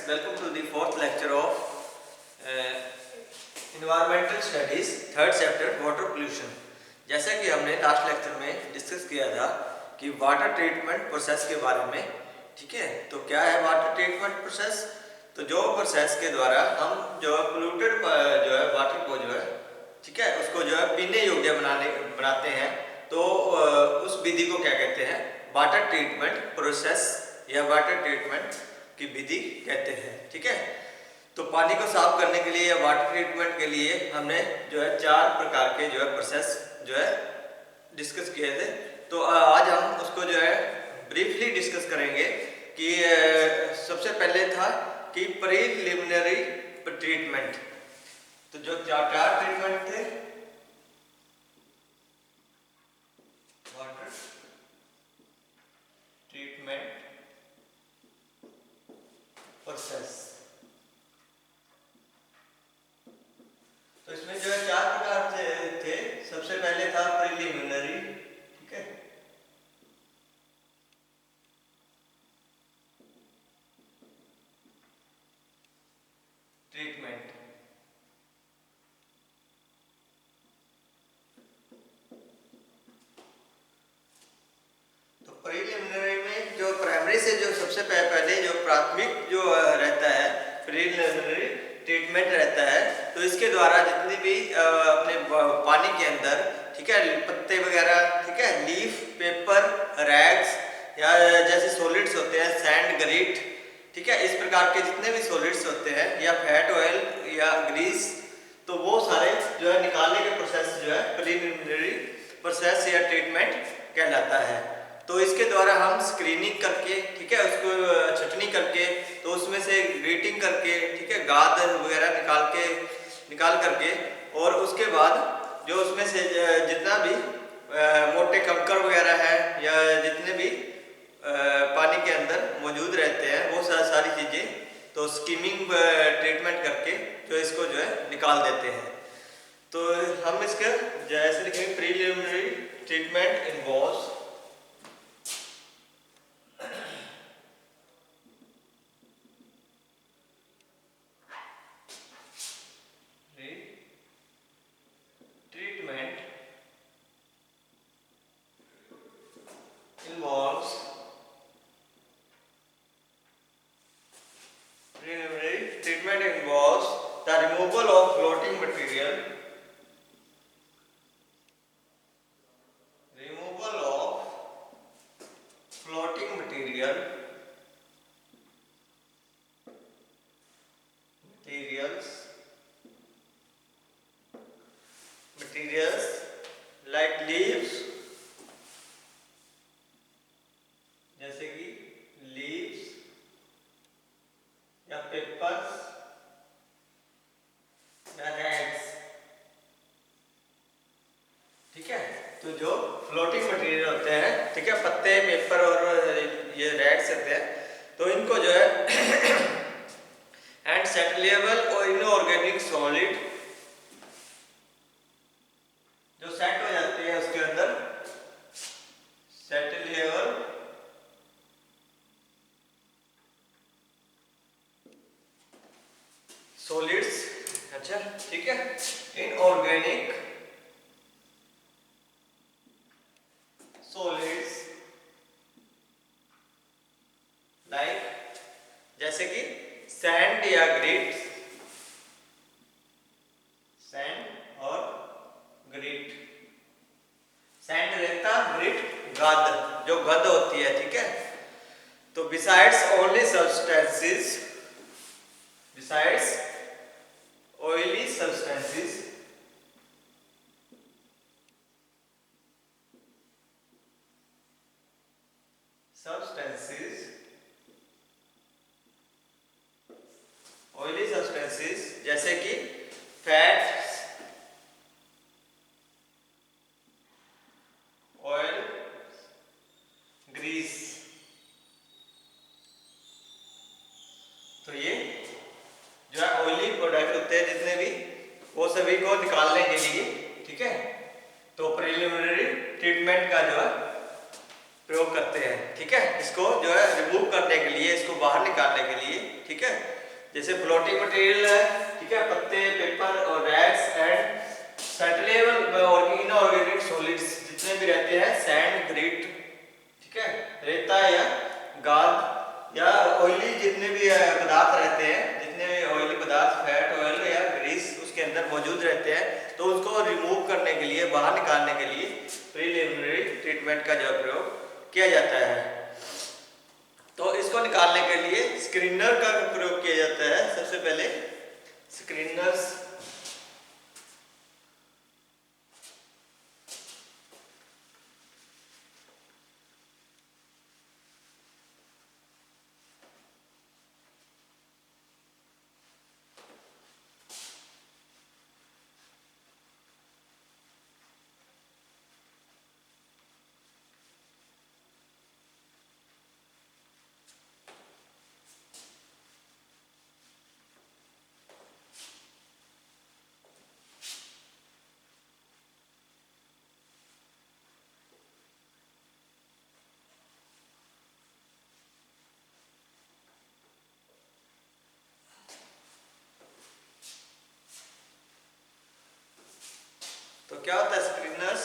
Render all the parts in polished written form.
welcome to the fourth lecture of environmental studies, third chapter water pollution। जैसा कि हमने last lecture में discuss किया था कि वाटर ट्रीटमेंट प्रोसेस के बारे में, ठीक है। तो क्या है वाटर ट्रीटमेंट प्रोसेस? तो जो प्रोसेस के द्वारा हम जो पोल्यूटेड जो है वाटर को जो है, ठीक है, उसको जो है पीने योग्य बनाते हैं, तो उस विधि को क्या कहते हैं? वाटर ट्रीटमेंट प्रोसेस या वाटर ट्रीटमेंट की विधि कहते हैं, ठीक है। तो पानी को साफ करने के लिए या वाटर ट्रीटमेंट के लिए हमने जो है 4 प्रकार के जो है प्रोसेस जो है डिस्कस किए थे। तो आज हम उसको जो है ब्रीफली डिस्कस करेंगे कि सबसे पहले था कि प्रीलिमिनरी ट्रीटमेंट। तो जो चार ट्रीटमेंट थे, वाटर ट्रीटमेंट प्रोसेस, तो इसमें जो है 4 प्रकार थे। सबसे पहले था प्रीलिमिनरी, ठीक है, ट्रीटमेंट। तो प्रीलिमिनरी में जो प्राइमरी से जो सबसे पहले जो प्राथमिक जो रहता है प्रीलिमिनरी ट्रीटमेंट रहता है, तो इसके द्वारा जितनी भी अपने पानी के अंदर, ठीक है, पत्ते वगैरह, ठीक है, लीफ, पेपर, रैग्स या जैसे सॉलिड्स होते हैं, सैंड, ग्रीट, ठीक है, इस प्रकार के जितने भी सॉलिड्स होते हैं या फैट ऑयल या ग्रीस, तो वो सारे जो है निकालने के प्रोसेस जो है प्रीलिमिनरी प्रोसेस या ट्रीटमेंट कहलाता है। तो इसके द्वारा हम स्क्रीनिंग करके, ठीक है, उसको छटनी करके, तो उसमें से ग्रीटिंग करके, ठीक है, गाद वगैरह निकाल करके, और उसके बाद जो उसमें से जितना भी मोटे कंकर वगैरह है या जितने भी पानी के अंदर मौजूद रहते हैं, वो सारी चीज़ें तो स्कीमिंग ट्रीटमेंट करके जो इसको जो है निकाल देते हैं। तो हम इसका जैसे लिखेंगे preliminary treatment involves the removal of floating material, materials like leaves, जैसे कि leaves या पेपर्स या रैग्स, ठीक है। तो जो फ्लोटिंग मटेरियल होते हैं, ठीक है, पत्ते, पेपर और ये रैग्स होते हैं, तो इनको जो है एंड सेटलेबल और इनऑर्गेनिक सॉलिड जो सेट हो जाते हैं उसके अंदर, सेटलेबल सॉलिड्स, अच्छा, ठीक है, इनऑर्गेनिक सॉलिड्स लाइक जैसे कि सैंड या ग्रीट, सैंड और ग्रीट, सैंड रेता, ग्रीट गाद, जो गद होती है, ठीक है। तो besides only substances, besides oily substances, oily substances जैसे कि फैट, ऑयल, ग्रीस, तो ये जो है ऑयली प्रोडक्ट होते हैं जितने भी, वो सभी को निकालने के लिए, ठीक है, तो प्रीलिमिनरी ट्रीटमेंट का जो है प्रयोग करते हैं, ठीक है। इसको जो है रिमूव करने के लिए, इसको बाहर निकालने के लिए, ठीक है। जैसे फ्लोटिंग मटेरियल है, ठीक है, पत्ते, पेपर और रैग्स एंड सेटलेबल इनऑर्गेनिक सॉलिड्स जितने भी रहते हैं, सैंड, ग्रिट, ठीक है, रेता या गाद या ऑयली जितने भी पदार्थ रहते हैं, जितने भी ऑयली पदार्थ, फैट, ऑयल या ग्रीस उसके अंदर मौजूद रहते हैं, तो उसको रिमूव करने के लिए, बाहर निकालने के लिए प्रीलिमिनरी ट्रीटमेंट का जो प्रयोग किया जाता है। तो इसको निकालने के लिए स्क्रीनर का प्रयोग किया जाता है। सबसे पहले स्क्रीनर्स, तो क्या होता है स्क्रीनर्स?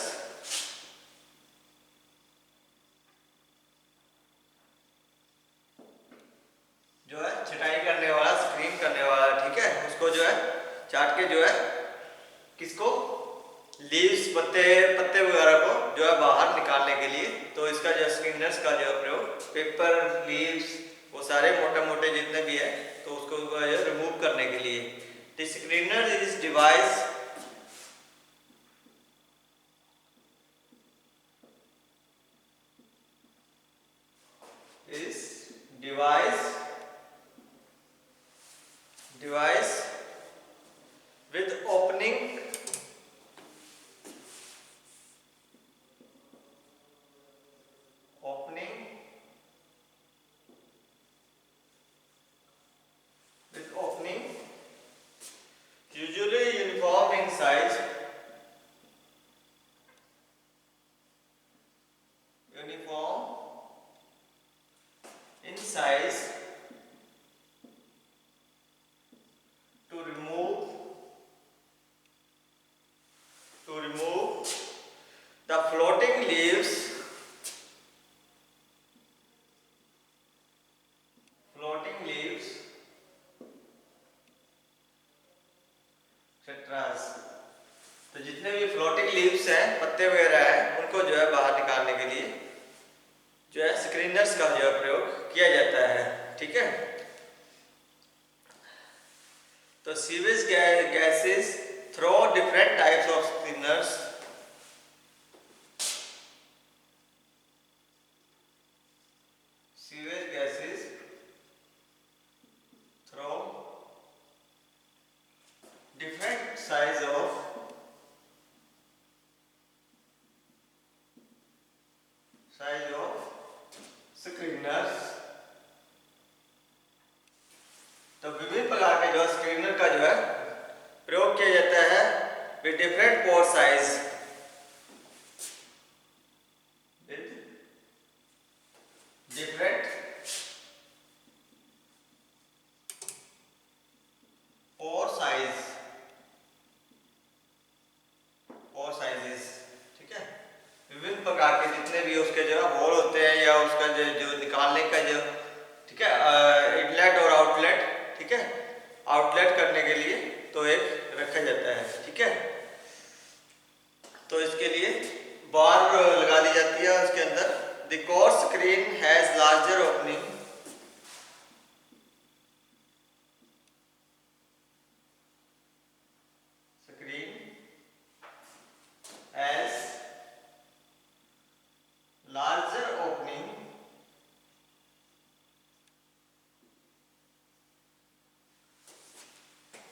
जो है छटाई करने वाला, स्क्रीन करने वाला, ठीक है, उसको जो है चाट के जो है किसको, लीव्स, पत्ते वगैरह को जो है बाहर निकालने के लिए। तो इसका जो स्क्रीनर्स का जो प्रयोग, पेपर, लीव्स, वो सारे मोटे मोटे जितने भी है, तो उसको रिमूव करने के लिए। The screener is device device with opening usually uniform in size, to remove the floating leaves, etc. तो जितने भी फ्लोटिंग लीव्स हैं, पत्ते वगैरह हैं, उनको जो है बाहर निकालने के लिए जो है स्क्रीनर्स का जो है प्रयोग किया जाता है, ठीक है। तो sewage gases through different types of screeners, sewage gases through different size of screeners। तो विभिन्न प्रकार के जो स्क्रीनर का जो है प्रयोग किया जाता है विद डिफरेंट पोर साइज, ठीक है। विभिन्न प्रकार के जितने भी उसके जो है होल होते हैं या उसका जो निकालने का जो, ठीक है, इनलेट और आउटलेट, ठीक है, आउटलेट करने के लिए तो एक रखा जाता है, ठीक है। तो इसके लिए बार लगा दी जाती है उसके अंदर। The core screen has larger opening,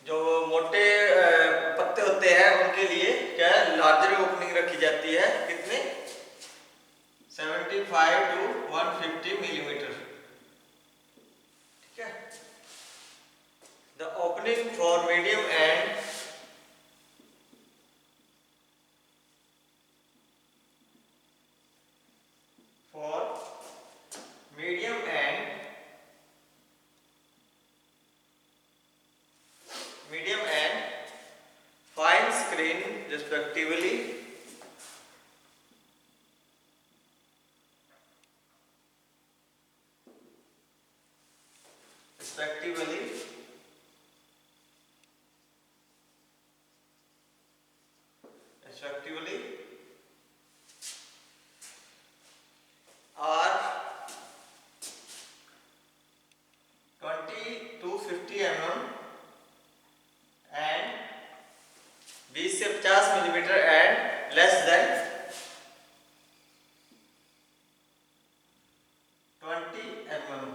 जो मोटे पत्ते होते हैं उनके लिए क्या है, लार्जर ओपनिंग रखी जाती है। कितने? 75 to 150 मिलीमीटर, ठीक है। The opening for medium and for respectively are 20 to 50 mm and 20 से 50 millimetre and less than 20 mm।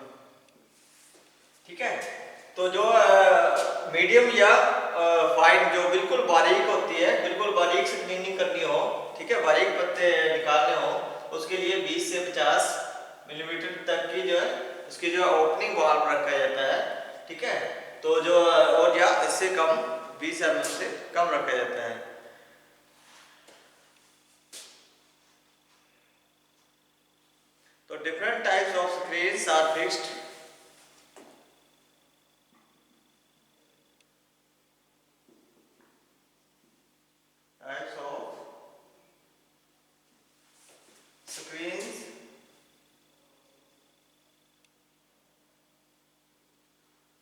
ठीक है, तो जो मीडियम या फाइन जो बिल्कुल बारीक होती है, बिल्कुल बारीक से क्लीनिंग करनी हो, ठीक है, बारीक पत्ते निकालने हो, उसके लिए 20 से 50 मिलीमीटर तक की जो है उसकी जो ओपनिंग वाल्व रखा जाता है। ठीक है, तो जो और या इससे कम 20 mm से कम रखा जाता है। तो different types of screens are fixed types of screens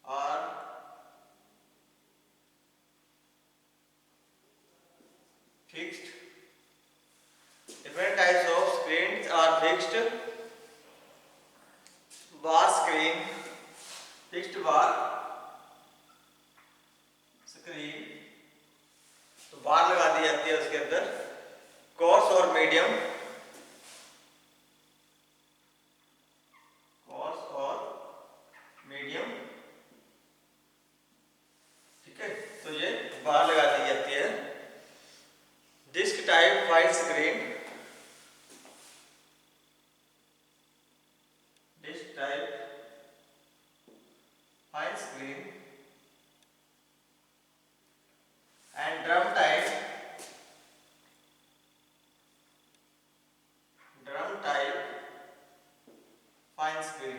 are fixed. Different types of screens are fixed. Bar screen, fixed bar screen, तो बार लगा दी जाती है उसके अंदर। कोर्स और मीडियम, कोर्स और मीडियम, ठीक है, तो ये बार लगा दी जाती है। Disc type fine screen, disc type fine screen and drum type fine screen.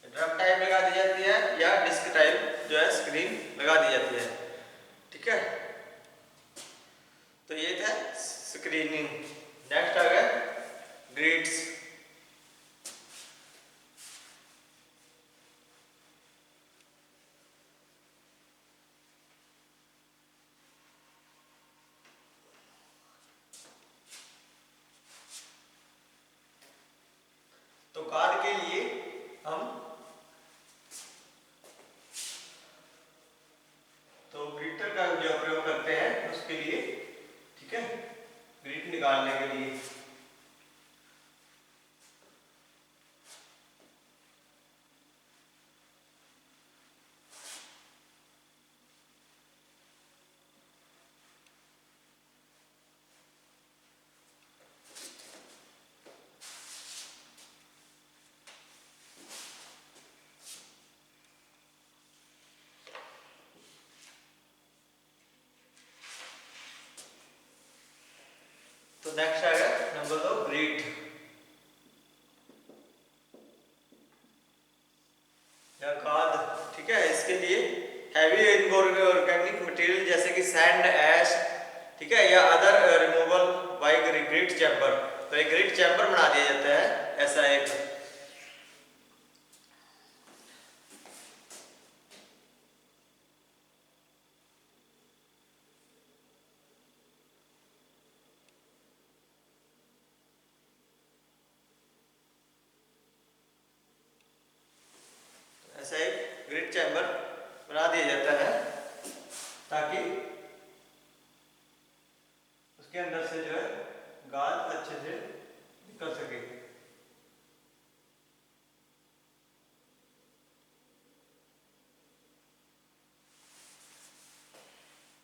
Drum type लगा दी जाती है या डिस्क टाइप जो है स्क्रीन लगा दी जाती है। ठीक है, तो ये था स्क्रीनिंग। नेक्स्ट आ गया ग्रिड्स। तो कार्ड के लिए हम तो ग्रिटर का जो प्रयोग करते हैं उसके लिए, ठीक है, ग्रिट निकालने के लिए। तो नेक्स्ट आएगा नंबर 2 ग्रिट या खाद। ठीक है, इसके लिए हैवी इनऑर्गेनिक मटेरियल जैसे कि सैंड, ऐश, ठीक है, या other removal by grit chamber. तो एक ग्रिट चैम्बर बना दिया जाता है ऐसा एक। ऐसा एक ग्रिट चैम्बर बना दिया जाता है ताकि उसके अंदर से जो है गाद अच्छे से निकल सके।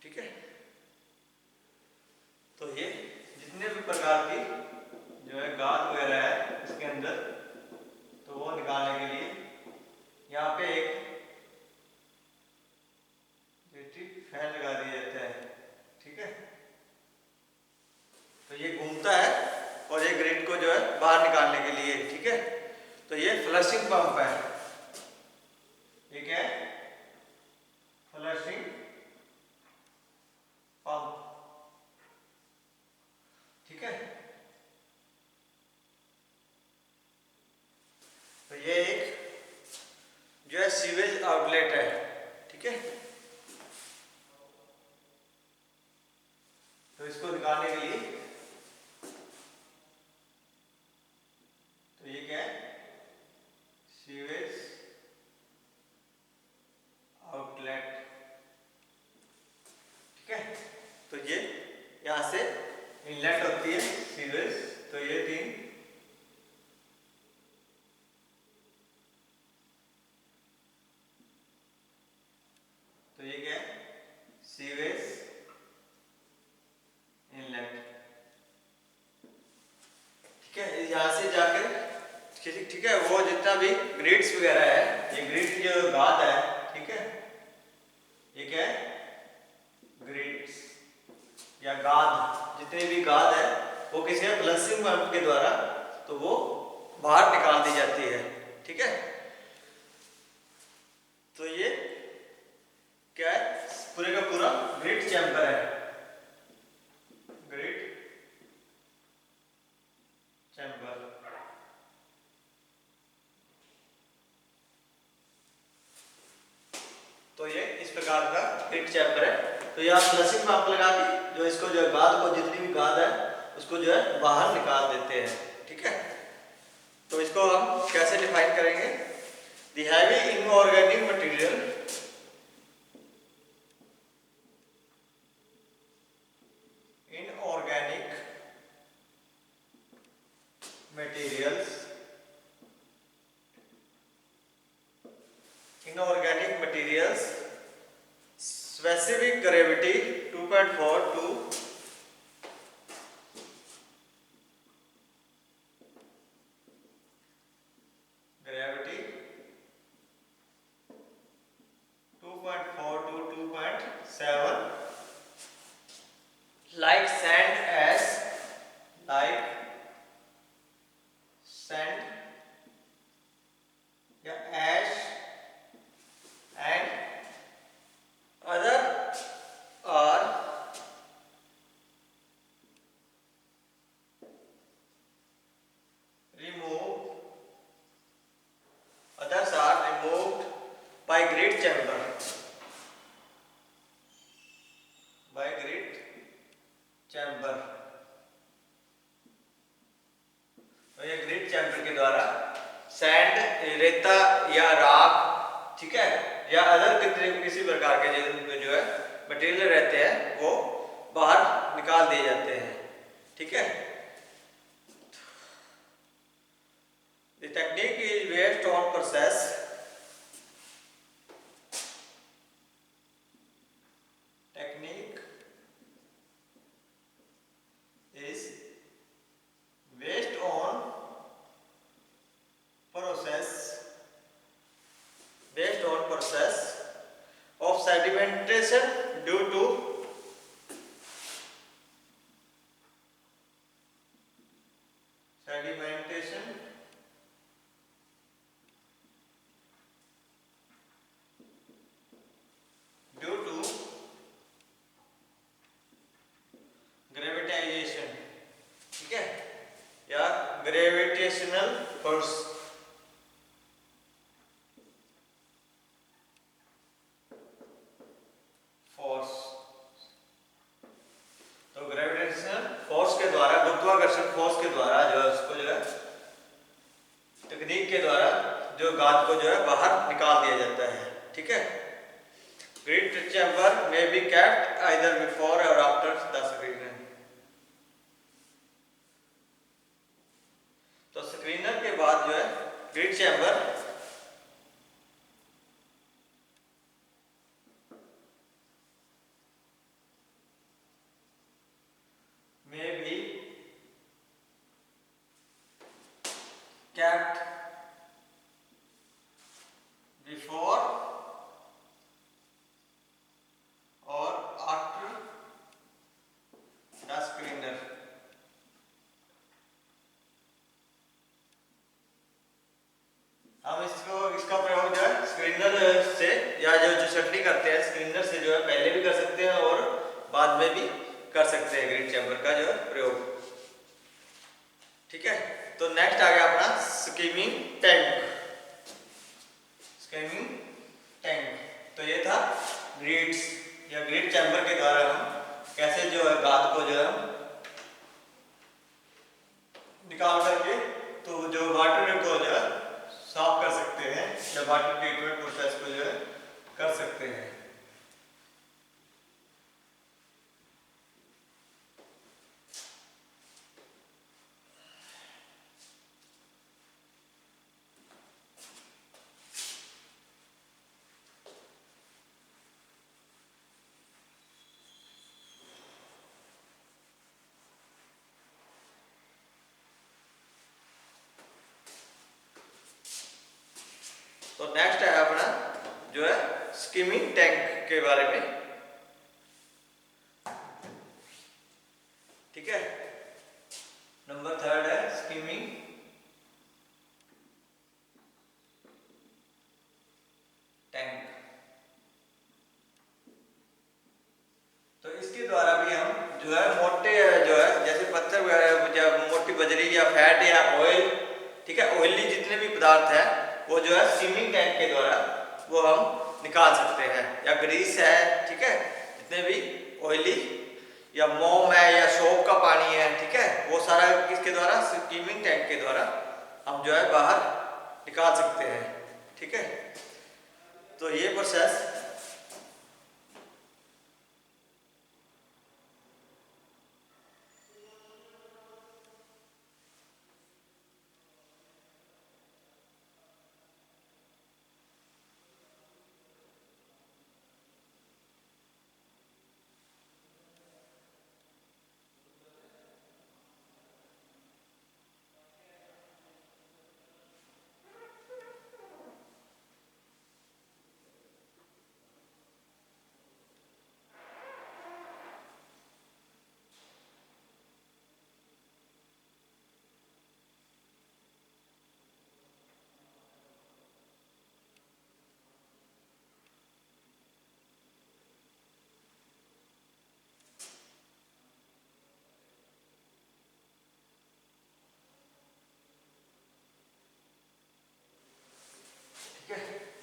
ठीक है, तो ये जितने भी प्रकार की जो है गाद वगैरह है इसके अंदर, तो वो निकालने के लिए यहाँ पे एक इलेक्ट्रिक फैन लगा दिया जाता है। ठीक है, तो ये घूमता है और ये ग्रिट को जो है बाहर निकालने के लिए। ठीक है, तो ये फ्लशिंग पंप है। ठीक है, फ्लशिंग पंप। ठीक है, तो ये एक जो है सीवेज आउटलेट है, ठीक है। तो इसको निकालने के लिए तो ये क्या है, सीवेज आउटलेट, ठीक है। तो ये यहां से इनलेट होती है सीवेज, तो ये 3 तो ये क्या है, सीवेज इनलेट, ठीक है। यहां से जाकर ठीक है, वो जितना भी ग्रिड्स वगैरह है, ये ग्रिड जो गाद है, ठीक है, ये क्या है, ग्रिड्स या गाद, जितने भी गाद है वो किसी फ्लशिंग पंप के द्वारा तो वो बाहर निकाल दी जाती है, ठीक है। तो ये क्या है, पूरे का पूरा ग्रिड चैम्बर है, ग्रिड चैम्बर। तो ये इस प्रकार का ग्रिड चैम्बर है। तो यहाँ फ्लशिंग पंप लगा के जो इसको जो गाद को, जितनी भी गाद है उसको जो है बाहर निकाल देते हैं, ठीक है। तो इसको हम कैसे डिफाइन करेंगे, the heavy inorganic material inorganic materials specific gravity 2.4 to gravity 2.4 to 2.7 like sand या ash and other are removed by grid chamber, तो ये ग्रिड चैम्बर के द्वारा सैंड, रेता या राख, ठीक है, या अदर किसी प्रकार के जो है मटेरियल रहते हैं वो बाहर निकाल दिए जाते हैं, ठीक है। The technique is based on process of sedimentation due to gravitation, ठीक है, या gravitational force, तो ग्रेविटेशनल फोर्स के द्वारा, गुरुत्वाकर्षण फोर्स के द्वारा जो है उसको जो है तकनीक के द्वारा जो गाद को जो है बाहर निकाल दिया जाता है, ठीक है। ग्रिड चैम्बर में बी केप्ट आइदर बिफोर और आफ्टर द स्क्रीनर, तो स्क्रीनर के बाद जो है ग्रिड चैम्बर में भी kept before or after the screener, हम इसका प्रयोग जो है स्क्रीनर से या जो चटनी करते हैं स्क्रीनर से जो है पहले भी कर सकते हैं और बाद में भी कर सकते हैं ग्रिड चैम्बर का जो है प्रयोग, ठीक है। तो नेक्स्ट आ गया अपना स्कीमिंग टैंक। तो नेक्स्ट है अपना जो है स्किमिंग टैंक के बारे में। ठीक है, नंबर 3 है स्किमिंग टैंक। तो इसके द्वारा भी हम जो है मोटे जो है जैसे पत्थर वगैरह या मोटी बजरी या फैट या ऑयल, ठीक है, ऑयली जितने भी पदार्थ है वो जो है स्किमिंग टैंक के द्वारा वो हम निकाल सकते हैं। या ग्रीस है, ठीक है, जितने भी ऑयली या मोम है या सोप का पानी है, ठीक है, वो सारा किसके द्वारा, स्किमिंग टैंक के द्वारा हम जो है बाहर निकाल सकते हैं। ठीक है, तो ये प्रोसेस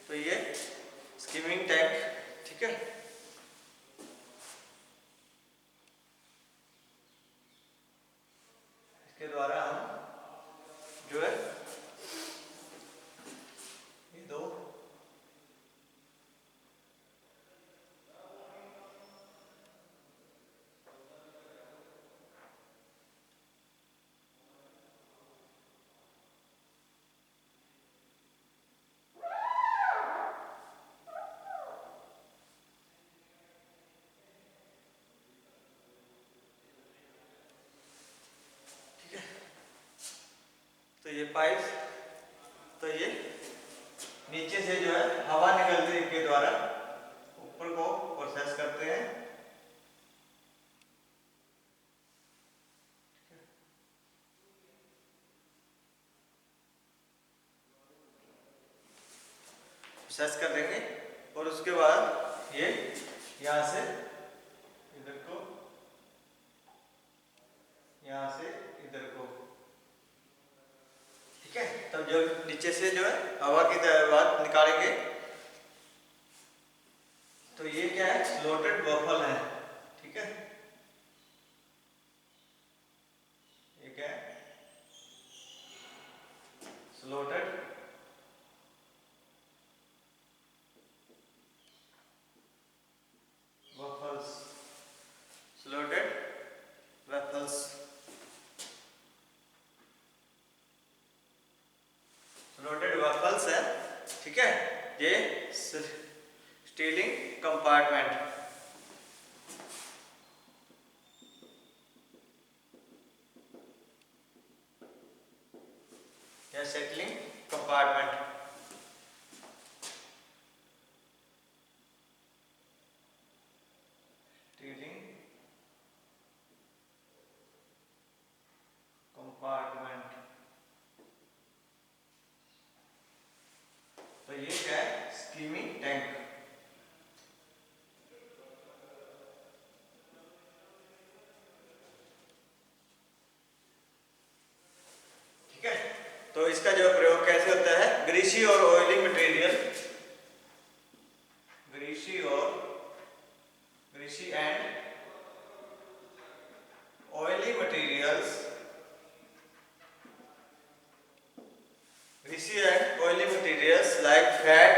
तो ये स्किमिंग टैंक, ठीक है, इसके द्वारा हम जो है ये दो तो ये पाइप, तो ये नीचे से जो है हवा निकलने के द्वारा ऊपर को प्रोसेस करते हैं। प्रोसेस कर देंगे और उसके बाद ये यहाँ से इधर को, यहाँ से इधर को, ठीक है। तब जो नीचे से जो है हवा की बात निकालेंगे तो ये क्या है, स्लोटेड बफल है, ठीक है, ये क्या है, slotted waffles, slotted waffles, slotted waffles है, ठीक है। ये स्टीलिंग कंपार्टमेंट, या सेटलिंग कंपार्टमेंट, स्टीलिंग कंपार्टमेंट। तो ये क्या है, स्किमिंग टैंक। ठीक है, तो इसका जो प्रयोग कैसे होता है, ग्रीसी और oily material, greasy and oily materials, greasy and oily materials like fats,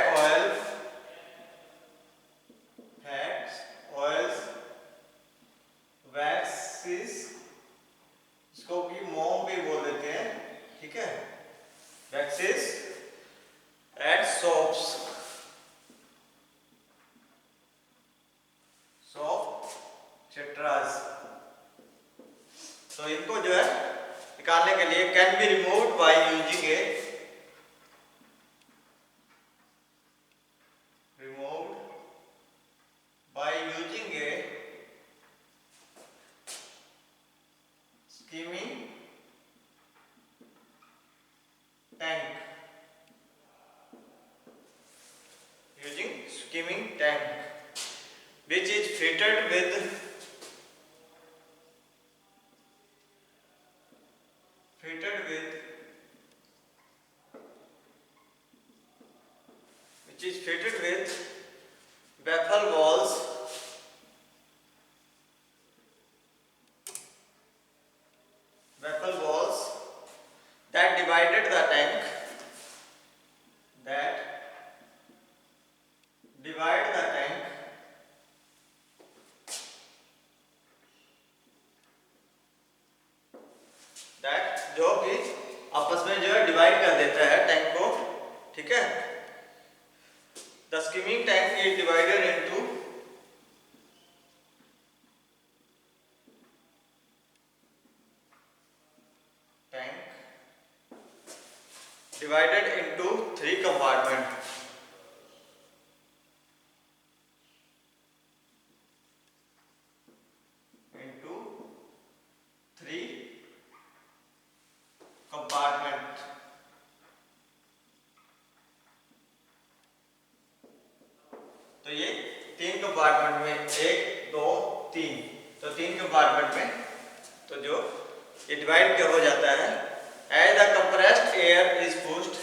oils, waxes, इसको भी मोम भी बोल देते हैं, ठीक है, waxes and soaps, cetras। तो इनको जो है निकालने के लिए can be removed by using A skimming tank which is fitted with baffle walls that divided the tank that divide the tank that जो कि आपस में जो है डिवाइड कर देता है टैंक को, ठीक है। The skimming tank is divided into three compartments. तो ये तीन कंपार्टमेंट में, एक दो तीन, तो तीन कंपार्टमेंट में तो जो ये डिवाइड हो जाता है। As the compressed air is pushed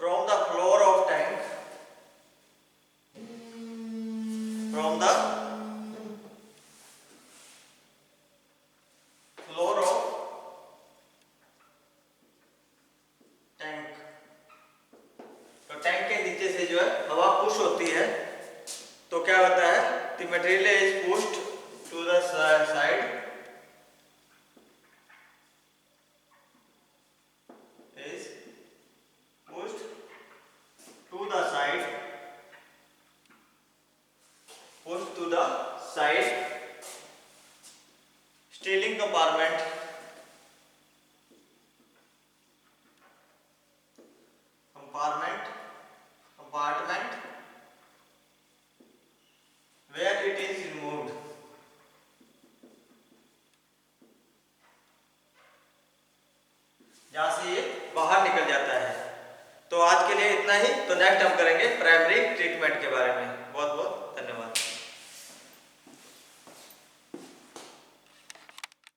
from the floor of tank तो टैंक के नीचे से जो है हवा पुश होती है, तो क्या होता है, the material is pushed to the side settling compartment where it is removed। जहां से ये बाहर निकल जाता है। तो आज के लिए इतना ही। तो नेक्स्ट हम करेंगे प्राइमरी ट्रीटमेंट।